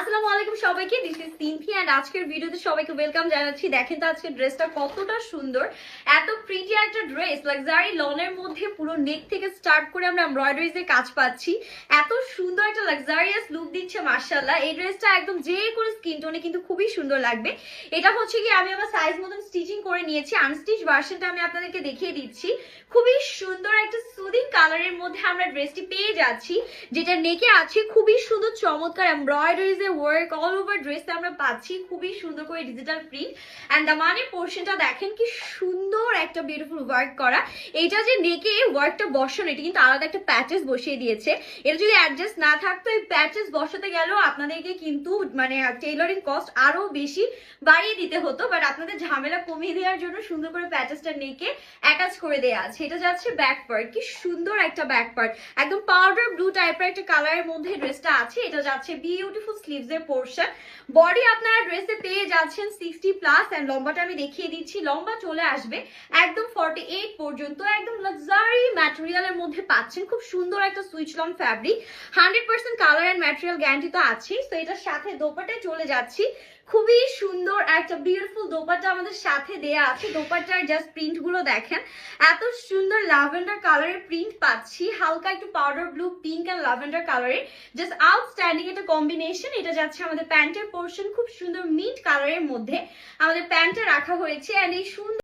আসসালামু আলাইকুম সবাইকে, দিস ইজ সিনথি এন্ড আজকের ভিডিওতে সবাইকে ওয়েলকাম জানাচ্ছি। দেখেন তো আজকের ড্রেসটা কতটা সুন্দর, এত প্রিটি একটা ড্রেস, লাক্সারি লনের মধ্যে পুরো নেক থেকে স্টার্ট করে আমরা এমব্রয়ডারিজ এর কাজ পাচ্ছি। এত সুন্দর একটা লাক্সারিয়াস লুক দিচ্ছে মাশাআল্লাহ। এই ড্রেসটা একদম যে কোনো স্কিন টোনে কিন্তু খুবই সুন্দর লাগবে। এটা হচ্ছে কি আমি আমার সাইজ মতন স্টিচিং করে নিয়েছি, আনস্টিচ ভার্সনটা আমি আপনাদেরকে দেখিয়ে দিচ্ছি। খুবই সুন্দর একটা সুদিং কালারের মধ্যে আমরা ড্রেসটি পেয়ে যাচ্ছি, যেটা নেকে আছে খুবই সুন্দর চমৎকার এমব্রয়ডারিজ এর ওয়ার্ক অল ওভার ড্রেসে আমরা পাচ্ছি, খুবই সুন্দর করে ডিজিটাল প্রিন্ট এন্ড দামানের পোরশনটা দেখেন কি সুন্দর একটা বিউটিফুল ওয়ার্ক করা। এইটা যে নেকে ওয়ার্কটা বসানো, এটা কিন্তু আলাদা একটা প্যাচেস বসিয়ে দিয়েছে। এটা যদি অ্যাডজাস্ট না থাকতো এই প্যাচেস বসাতে গেলেও আপনাদেরকে কিন্তু মানে টেইলরিং কস্ট আরো বেশি বাড়িয়ে দিতে হতো, বাট আপনাদের ঝামেলা কমিয়ে দেওয়ার জন্য সুন্দর করে প্যাচেসটা নেকে অ্যাটাচ করে দেওয়া আছে। এটা যাচ্ছে ব্যাক পার্ট, কি সুন্দর একটা ব্যাক পার্ট, একদম পাউডার ব্লু টাইপের একটা কালারের মধ্যে ড্রেসটা আছে। এটা যাচ্ছে বিউটিফুল স্লিভস এর পোরশন। বডি আপনারা ড্রেসে পেয়ে যাচ্ছেন 60+ এন্ড লম্বাটা আমি দেখিয়ে দিচ্ছি, লম্বা চলে আসবে একদম 48 পর্যন্ত। একদম লাক্সারি ম্যাটেরিয়ালের মধ্যে পাচ্ছেন, খুব সুন্দর একটা Swiss lawn fabric, 100% colour and material guarantee তো আছেই। তো এটার সাথে দোপাট্টায় চলে যাচ্ছি, খুবই সুন্দর একটা বিউটিফুল দোপাট্টা আমাদের সাথে দেয়া আছে। দোপাট্টার জাস্ট প্রিন্ট গুলো দেখেন, এত সুন্দর ল্যাভেন্ডার কালারের প্রিন্ট পাচ্ছি, হালকা একটু powder blue, pink and lavender কালারের জাস্ট আউটস্ট্যান্ডিং একটা কম্বিনেশন। এটা যাচ্ছে আমাদের প্যান্টের পোর্শন, খুব সুন্দর মিন্ট কালারের মধ্যে আমাদের প্যান্টে রাখা হয়েছে এন্ড এই সুন্দর